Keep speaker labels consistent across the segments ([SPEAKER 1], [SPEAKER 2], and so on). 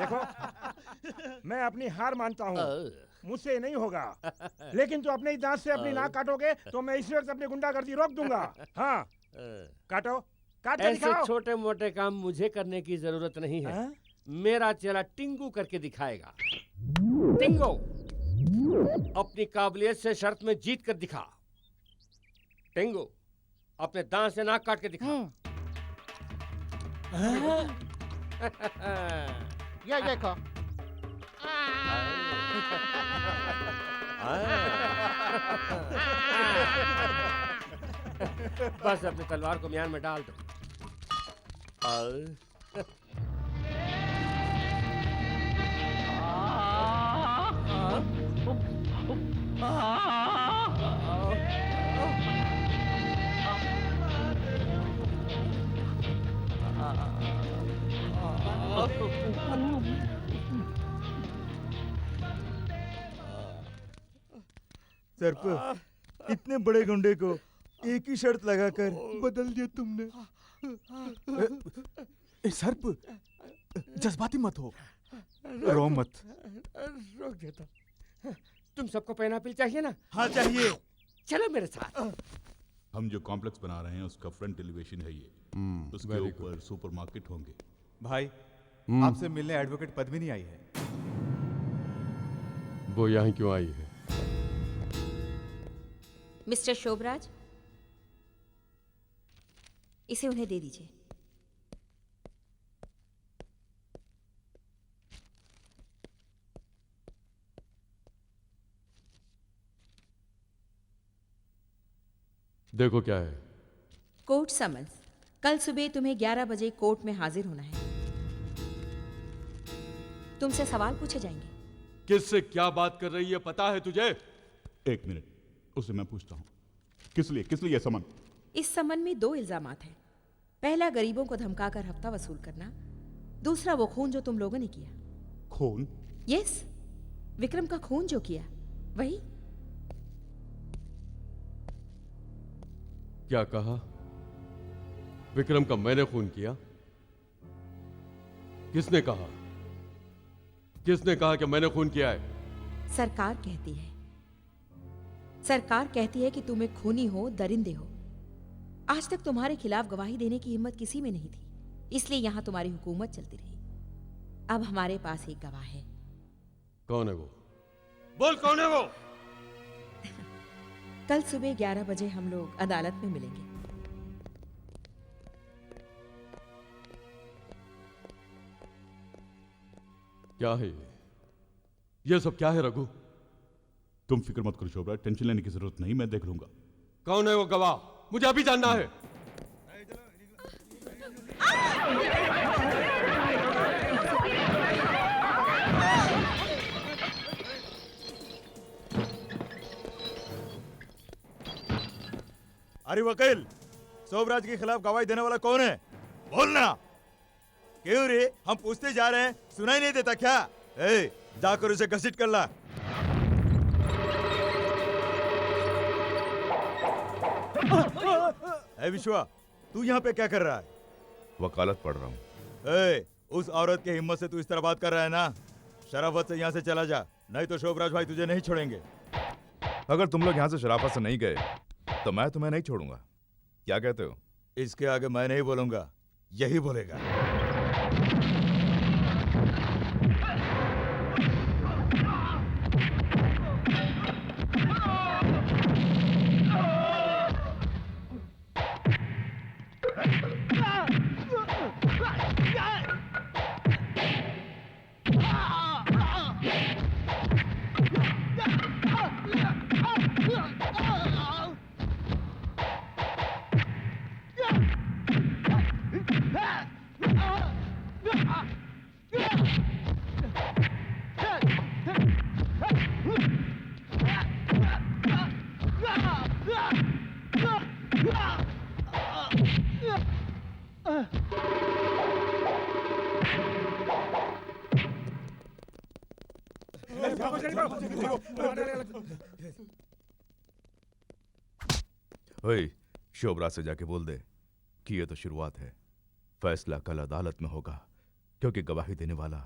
[SPEAKER 1] देखो, मैं अपनी हार मानता हूँ, मुझसे नहीं होगा। लेकिन तो अपने ही दांत से अपनी नाक काटोगे तो मैं इसी वक्त अपनी गुंडागर्दी रोक दूंगा। हाँ, काटो, काट के दिखाओ।
[SPEAKER 2] ऐसे छोटे मोटे काम मुझे करने की जरूरत नहीं है। मेरा चेला टिंगू करके दिखाएगा। टिंगू, अपनी काबिलियत से शर्त में जीत कर दिखा। टिंगू, अपने दांत से नाक काट के दिखा।
[SPEAKER 3] ये देखो।
[SPEAKER 2] बस अपनी तलवार को म्यान में डाल दो।
[SPEAKER 4] सर्प, इतने बड़े गुंडे को एक ही शर्त लगाकर बदल दिया तुमने। सर्प, जज्बाती मत हो, रो मत।
[SPEAKER 2] रोक देता। तुम सबको पाइनएप्पल चाहिए ना?
[SPEAKER 4] हाँ चाहिए।
[SPEAKER 2] चलो मेरे साथ।
[SPEAKER 5] हम जो कॉम्प्लेक्स बना रहे हैं उसका फ्रंट एलिवेशन है ये। उसके ऊपर सुपरमार्केट होंगे।
[SPEAKER 4] भाई, आपसे मिलने एडवोकेट पद्मिनी आई है।
[SPEAKER 6] वो यहाँ क्यों आई है?
[SPEAKER 7] मिस्टर शोभराज, इसे उन्हें दे दीजिए।
[SPEAKER 6] देखो क्या है।
[SPEAKER 7] Court summons. कल सुबह तुम्हें 11 बजे कोर्ट में हाजिर होना है। तुमसे सवाल पूछे जाएंगे।
[SPEAKER 6] किससे क्या बात कर रही है पता है तुझे?
[SPEAKER 5] एक मिनट, उससे मैं पूछता हूँ। किस लिए यह समन?
[SPEAKER 7] इस समन में 2 इल्जामात हैं। पहला, गरीबों को धमकाकर हफ्ता वसूल करना। दूसरा, वो खून जो तुम लोगों ने किया।
[SPEAKER 5] खून?
[SPEAKER 7] यस, विक्रम का खून जो किया वही।
[SPEAKER 6] क्या कहा? विक्रम का मैंने खून किया? किसने कहा? किसने कहा कि मैंने खून किया है?
[SPEAKER 7] सरकार कहती है। सरकार कहती है कि तुम एक खूनी हो, दरिंदे हो। आज तक तुम्हारे खिलाफ गवाही देने की हिम्मत किसी में नहीं थी, इसलिए यहां तुम्हारी हुकूमत चलती रही। अब हमारे पास एक गवाह है।
[SPEAKER 6] कौन है वो? बोल कौन है वो?
[SPEAKER 7] कल सुबह 11 बजे हम लोग अदालत में मिलेंगे।
[SPEAKER 6] क्या है ये सब क्या है रघु?
[SPEAKER 5] तुम फिक्र मत करो शोभराज, टेंशन लेने की जरूरत नहीं, मैं देख लूंगा।
[SPEAKER 6] कौन है वो गवाह? मुझे अभी जानना है।
[SPEAKER 4] अरे वकील, शोभराज के खिलाफ गवाही देने वाला कौन है? बोलना। क्यों रे, हम पूछते जा रहे हैं, सुनाई नहीं देता क्या? ए, जाकर उसे घसीट कर ला। ए विश्वा, तू यहाँ पे क्या कर रहा है?
[SPEAKER 5] वकालत पढ़ रहा हूँ।
[SPEAKER 4] ए, उस औरत की हिम्मत से तू इस तरह बात कर रहा है ना? शराफत से यहाँ से चला जा, नहीं तो शोभराज भाई तुझे नहीं छोड़ेंगे।
[SPEAKER 5] अगर तुम लोग यहाँ से शराफत से नहीं गए तो मैं तुम्हें नहीं छोड़ूंगा। क्या कहते हो?
[SPEAKER 4] इसके आगे मैं नहीं बोलूंगा, यही बोलेगा।
[SPEAKER 3] ओए, शोभराज से जाके बोल दे कि ये तो शुरुआत है, फैसला कल अदालत में होगा, क्योंकि गवाही देने वाला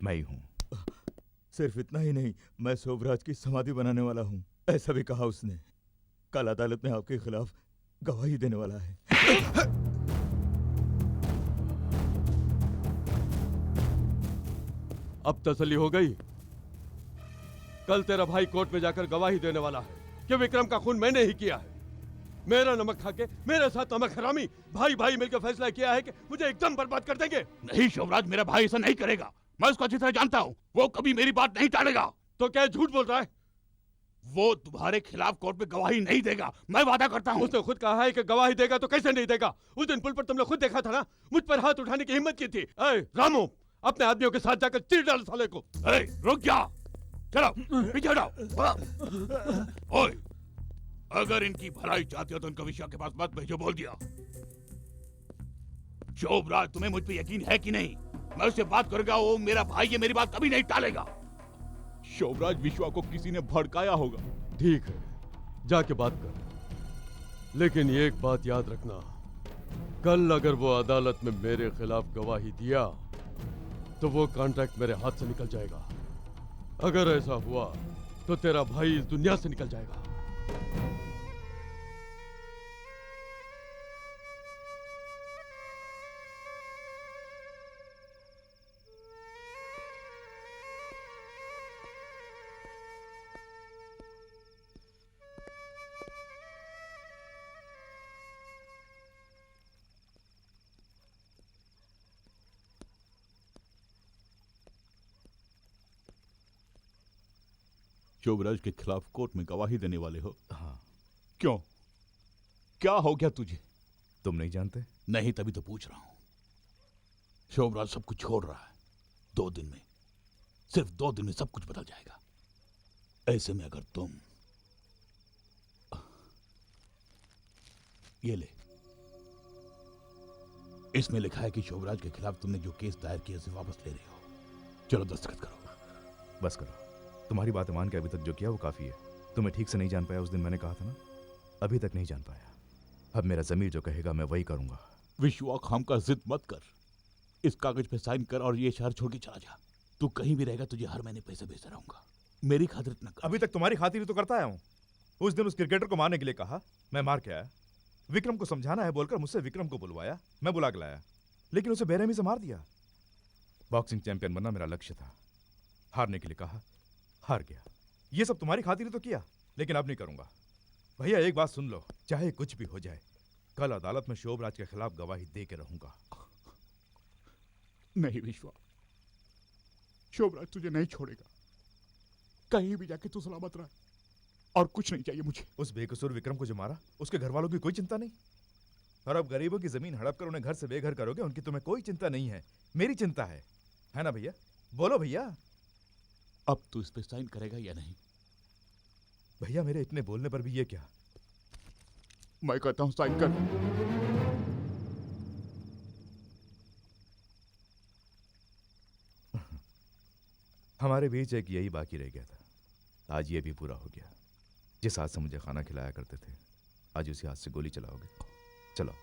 [SPEAKER 3] मैं ही हूं।
[SPEAKER 4] सिर्फ इतना ही नहीं, मैं शोभराज की समाधि बनाने वाला हूँ, ऐसा भी कहा उसने। कल अदालत में आपके खिलाफ गवाही देने वाला है।
[SPEAKER 6] अब तसल्ली हो गई। कल तेरा भाई कोर्ट में जाकर गवाही देने वाला है कि विक्रम का खून मैंने ही किया है। मेरा नमक खा के मेरे साथ नमक हरामी भाई भाई मिलकर फैसला किया है कि मुझे एकदम बर्बाद कर देंगे।
[SPEAKER 5] नहीं शोभराज, मेरा भाई ऐसा नहीं करेगा। मैं उसको अच्छी तरह जानता हूँ, वो कभी मेरी बात नहीं टालेगा।
[SPEAKER 6] तो क्या झूठ बोल रहा है?
[SPEAKER 5] वो तुम्हारे खिलाफ कोर्ट में गवाही नहीं देगा, मैं वादा करता हूँ।
[SPEAKER 6] उसने खुद कहा है कि गवाही देगा, तो कैसे नहीं देगा? उस दिन पुल पर तुमने खुद देखा था ना, मुझ पर हाथ उठाने की हिम्मत की थी। रामू, अपने आदमियों के साथ जाकर चीर डाल साले को।
[SPEAKER 5] रुक जा, चलो पीछे हटाओ। ओए, अगर इनकी भलाई चाहते हो तो इनको विश्वा के पास मत भेजो, बोल दिया। शोभराज, तुम्हें मुझ पे यकीन है कि नहीं? मैं उससे बात करूंगा, वो मेरा भाई है, मेरी बात कभी नहीं टालेगा।
[SPEAKER 3] शोभराज, विश्वा को किसी ने भड़काया होगा।
[SPEAKER 6] ठीक है, जाके बात कर, लेकिन एक बात याद रखना, कल अगर वो अदालत में मेरे खिलाफ गवाही दिया तो वो कॉन्ट्रैक्ट मेरे हाथ से निकल जाएगा। अगर ऐसा हुआ तो तेरा भाई इस दुनिया से निकल जाएगा।
[SPEAKER 5] शोभराज के खिलाफ कोर्ट में गवाही देने वाले हो?
[SPEAKER 3] हाँ।
[SPEAKER 5] क्यों, क्या हो गया तुझे?
[SPEAKER 3] तुम नहीं जानते?
[SPEAKER 5] नहीं, तभी तो पूछ रहा हूं। शोभराज सब कुछ छोड़ रहा है 2 दिन में, सिर्फ 2 दिन में सब कुछ बदल जाएगा। ऐसे में अगर तुम ये ले, इसमें लिखा है कि शोभराज के खिलाफ तुमने जो केस दायर किया उसे वापस ले रहे हो। चलो दस्तखत करो।
[SPEAKER 3] बस करो, तुम्हारी बात मान के अभी तक जो किया वो काफी है। तुम्हें ठीक से नहीं जान पाया उस दिन मैंने कहा था ना, अभी तक नहीं जान पाया। अब मेरा ज़मीर जो कहेगा मैं वही करूंगा।
[SPEAKER 5] विश्वा, खाम का जिद मत कर, इस कागज पे साइन कर और ये शहर छोड़ के चला जा। तू कहीं भी रहेगा, तुझे हर महीने पैसे भेजता रहूंगा। मेरी खातिर इतना कर।
[SPEAKER 3] अभी तक तुम्हारी खातिर तो करता आया हूं। उस दिन उस क्रिकेटर को मारने के लिए कहा, मैं मार के आया। विक्रम को समझाना है बोलकर मुझसे विक्रम को बुलवाया, मैं बुला के लाया, लेकिन उसे बेरहमी से मार दिया। बॉक्सिंग चैंपियन बनना मेरा लक्ष्य था, हारने के लिए कहा, हार गया। ये सब तुम्हारी खातिर तो किया, लेकिन अब नहीं करूंगा। भैया एक बात सुन लो, चाहे कुछ भी हो जाए, कल अदालत में शोभराज के खिलाफ गवाही दे के रहूंगा।
[SPEAKER 5] नहीं विश्वा, शोभराज तुझे नहीं छोड़ेगा। कहीं भी जाके तू सलामत रह, और कुछ नहीं चाहिए मुझे।
[SPEAKER 3] उस बेकसूर विक्रम को जो मारा, उसके घर वालों की कोई चिंता नहीं। और अब गरीबों की जमीन हड़प कर उन्हें घर से बेघर करोगे, उनकी तुम्हें कोई चिंता नहीं है, मेरी चिंता है ना भैया? बोलो भैया।
[SPEAKER 5] अब तू इस पे साइन करेगा या नहीं?
[SPEAKER 3] भैया मेरे इतने बोलने पर भी ये क्या?
[SPEAKER 5] मैं कहता हूं साइन कर।
[SPEAKER 3] हमारे बीच एक यही बाकी रह गया था, आज ये भी पूरा हो गया। जिस हाथ से मुझे खाना खिलाया करते थे, आज उसी हाथ से गोली चलाओगे। चलो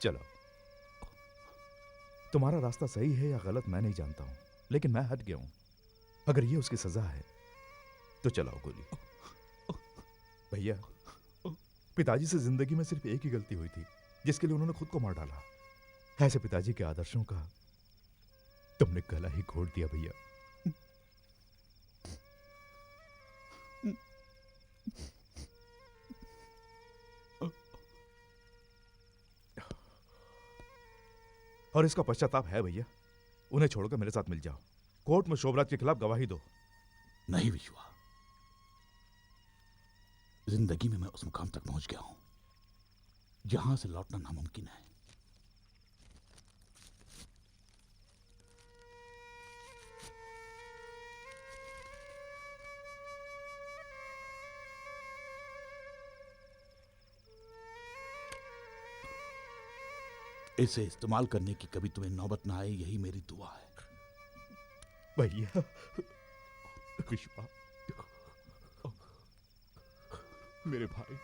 [SPEAKER 3] चलो। तुम्हारा रास्ता सही है या गलत मैं नहीं जानता हूं, लेकिन मैं हट गया हूं। अगर ये उसकी सजा है तो चलाओ गोली। भैया, पिताजी से जिंदगी में सिर्फ एक ही गलती हुई थी, जिसके लिए उन्होंने खुद को मार डाला। ऐसे पिताजी के आदर्शों का तुमने गला ही घोट दिया भैया। और इसका पश्चाताप है भैया। उन्हें छोड़कर मेरे साथ मिल जाओ, कोर्ट में शोभराज के खिलाफ गवाही दो।
[SPEAKER 5] नहीं विश्वा, जिंदगी में मैं उस मुकाम तक पहुंच गया हूं जहां से लौटना नामुमकिन है। इसे इस्तेमाल करने की कभी तुम्हें नौबत ना आए, यही मेरी दुआ है।
[SPEAKER 3] भैया,
[SPEAKER 5] विश्वा, मेरे भाई